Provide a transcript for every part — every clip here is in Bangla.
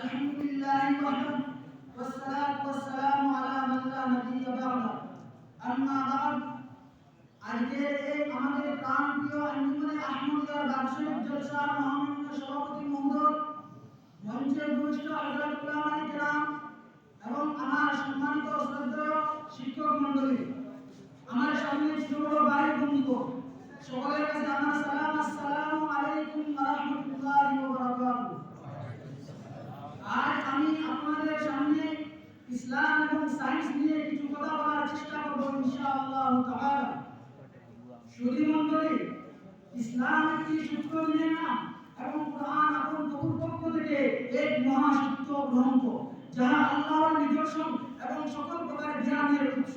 الحمد لله وحده والصلاة والسلام على من لا نبي بعده أما بعد আজকে এই আমাদের প্রাণপ্রিয় আঞ্জুমানে আহমদিয়ার বার্ষিক জলসার মহামান্য সভাপতি মহোদয়, মঞ্চে উপবিষ্ট হযরত উলামায়ে কেরাম এবং আমার সম্মানিত শ্রদ্ধেয় শিক্ষক মণ্ডলী, আমার সামনে ছোট বড় ভাই বন্ধুগণ, সকলের কাছে আমার সালাম। আসসালামু আলাইকুম ওয়া রাহমাতুল্লাহি ওয়া বারাকাতুহু। আজ আমি আপনাদের সামনে ইসলাম এবং সায়েন্স নিয়ে কিছু কথা বলার চেষ্টা করব ইনশাআল্লাহ তাআলা। সুধী মণ্ডলী, ইসলাম একটি সূত্র নিয়ে না এবং কোরআন আপন প্রভুর পক্ষ থেকে এক মহাসত্য গ্রন্থ, যাহা আল্লাহর নিদর্শন এবং সকল প্রকার জ্ঞানের উৎস।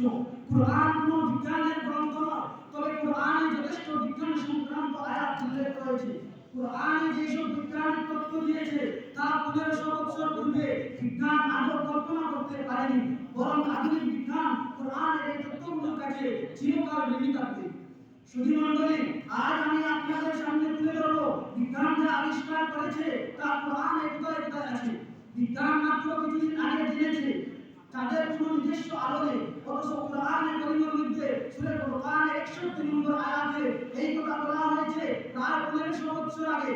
কোরআন কোনো বিজ্ঞানের গ্রন্থ নয়, তবে কোরআনে যথেষ্ট বিজ্ঞান সংক্রান্ত আয়াত উল্লেখ রয়েছে। কোরআনে যেসব বৈজ্ঞানিক তথ্য দিয়েছে তা 1500 বছর পূর্বে বিজ্ঞান আদৌ কল্পনা করতে পারেনি, বরং আধুনিক বিজ্ঞান কোরআনের এই তথ্যগুলোর কাছে চিরকাল ঋণী থাকবে। সুধী মণ্ডলী, আজ আমি আপনাদের সামনে তুলে ধরবো বিজ্ঞান যা আবিষ্কার করেছে তা কোরআনে কোথায় কোথায় আছে। বিজ্ঞান মাত্র কিছুদিন আগে জেনেছে তাদের কোনো নিজস্ব আলো নেই, অথচ কোরআনে কারীমের মধ্যে সূরা ফুরকানের 61 নম্বর আয়াতে এই কথা বলা হয়েছে প্রায় 1500 বছর আগে।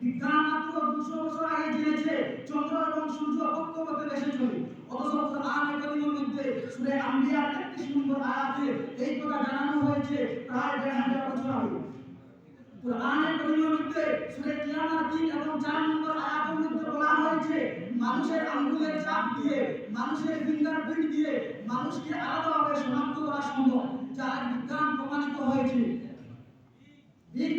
বিজ্ঞান মাত্র 200 বছর আগে জেনেছে চন্দ্র এবং সূর্য কক্ষপথে ভেসে চলে, অথচ কোরআনে কারীমের মধ্যে সূরা আম্বিয়া 33 নম্বর আয়াতে এই কথা জানানো হয়েছে প্রায় 1500 বছর আগে। কোরআনে কারীমের মধ্যে সূরা কিয়ামত 3 এবং 4 নম্বর আয়াতের মধ্যে বলা হয়েছে মানুষের আঙ্গুলের ছাপ দিয়ে, মানুষের ফিঙ্গারপ্রিন্ট দিয়ে মানুষকে আলাদাভাবে শনাক্ত করা সম্ভব, যা বিজ্ঞান প্রমাণিত হয়েছে। বিগ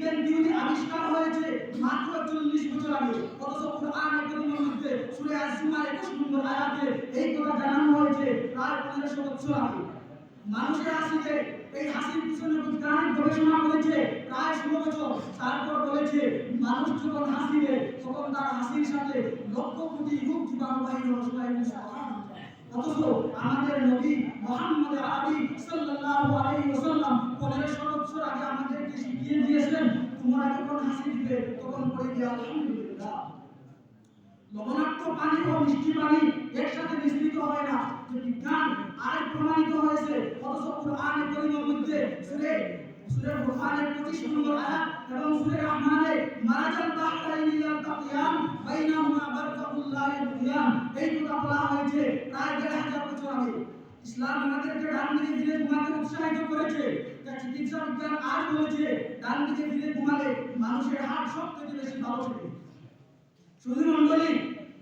ব্যাং থিওরি আবিষ্কার হয়েছে মাত্র 40 বছর আগে, অথচ কোরআনে কারীমের মধ্যে সূরা আস-সুমার 21 নম্বর আয়াতে এই কথা জানানো হয়েছে প্রায় 1500 বছর আগে। মানুষের হাসিতে, এই হাসির পিছনে বৈজ্ঞানিক গবেষণা করেছে প্রায় 16 বছর। তারপর বলেছে মানুষ যখন হাসিবে তখন তার হাসির সাথে লক্ষ কোটি রূপ জীবাণু বাহির হয়। অথচ আমাদের নবী মুহাম্মদ আরবি সাল্লাল্লাহু আলাইহি ওয়াসাল্লাম 1500 বছর আগে আমাদেরকে শিখিয়ে দিয়েছেন তোমরা যখন হাসি দিবে তখন বলে দিও আলহামদুলিল্লাহ। লবণাক্ত পানি ও মিষ্টি পানি একসাথে মিশ্রিত হয় না, যে বিজ্ঞান আজ প্রমাণিত হয়েছে। অথচ কোরআনে কারীমের মধ্যে সূরা বুখারীর 25 নম্বর আয়াত এবং সূরা রহমানে মারাজাল বাহরাইনি ইয়ালতাকিয়ান বাইনাহুমা বারযাখুল লা ইয়াবগিয়ান এই কথা বলা হয়েছে প্রায় 1500 বছর আগে। ইসলাম আমাদেরকে ডান দিকে ফিরে ঘুমাতে উৎসাহিত করেছে, যা চিকিৎসা বিজ্ঞান আজ বলেছে ডান দিকে ফিরে ঘুমালে মানুষের হার্ট সবথেকে বেশি ভালো থাকে। সুধী মণ্ডলী,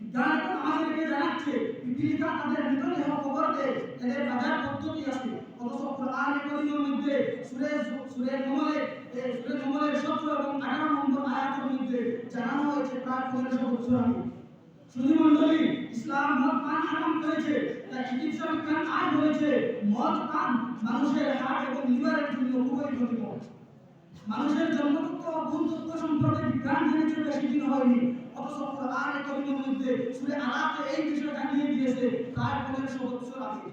বিজ্ঞান আমাদেরকে জানাচ্ছে পৃথিবীটা তাদের মৃতদেহ কবর দেয়, এদের বাজার পদ্ধতি আছে। অথচ কোরআনে কারীমের মধ্যে সূরা নমলের 17 এবং 18 নম্বর আয়াতের মধ্যে জানানো হয়েছে প্রায় 1500 বছর আগে। সুধী মণ্ডলী, ইসলাম মদ পান হারাম করেছে, তাই চিকিৎসা বিজ্ঞান আজ বলেছে মদ পান মানুষের হার্ট এবং লিভারের জন্য খুবই ক্ষতিকর। মানুষের জন্মতত্ত্ব ও ভূতত্ত্ব সম্পর্কে বিজ্ঞান জেনেছে বেশি দিন হয়নি, অথচ কোরআনে কারীমের মধ্যে সূরা আরাফে এই বিষয় জানিয়ে দিয়েছে প্রায় 1500 বছর আগে।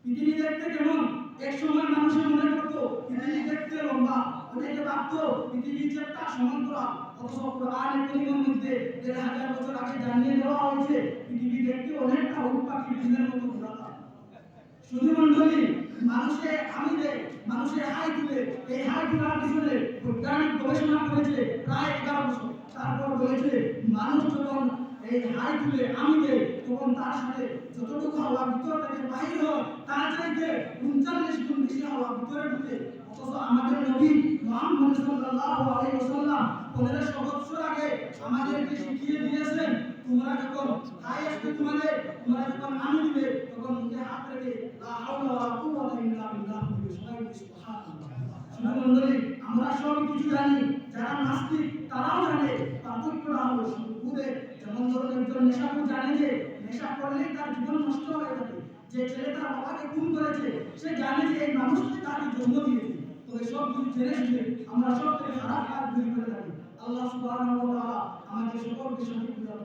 পৃথিবী দেখতে কেমন? এক সময় মানুষের মনে করতো পৃথিবী দেখতে লম্বা, অনেকে ভাবতো পৃথিবী একটা সমান্তরাল, অথচ কোরআনে কারীমের মধ্যে 1500 বছর আগে জানিয়ে দেওয়া হয়েছে পৃথিবী দেখতে অনেকটা উট পাখির ডিমের মতো গোলাকার। সুধী মণ্ডলী, মানুষের হাই তুলে, এই হাই তোলার পিছনে বৈজ্ঞানিক গবেষণা করেছে প্রায় 11 বছর। তারপর বলেছে মানুষ যখন এই হাই তুলে আমি দেয় তখন তার সাথে যতটুকু হাওয়া ভিতর থেকে বাহির হয় তার চাইতে 39 গুণ বেশি হাওয়া ভিতরে ঢুকে। অথচ আমাদের নবী মুহাম্মদ সাল্লাল্লাহু আলাইহি ওয়াসাল্লাম 1500 বছর আগে আমাদেরকে শিখিয়ে দিয়েছেন তোমরা যখন হাই আসবে তোমরা যখন আমি দিবে তখন মুখে হাত রেখে লা হাওলা ওয়ালা কুওয়াতা ইল্লা বিল্লাহ সুবহানাল্লাহ। সুধী মণ্ডলী, আমরা সব কিছু জানি, যারা নাস্তিক তারাও জানে পার্থক্যটা হলো সুদে। যেমন ধরুন একজন নেশাখোর জানে যে নেশা করলেই তার জীবন নষ্ট হয়ে যাবে। যে ছেলে তার বাবাকে খুন করেছে সে জানে যে এই মানুষটি তাকে জন্ম দিয়েছে। তবে সব কিছু জেনে শুনে আমরা সব থেকে খারাপ কাজ করে থাকি। আল্লাহ সুবহানাহু ওয়া তাআলা আমাদের সকলকে সঠিক বুঝাতে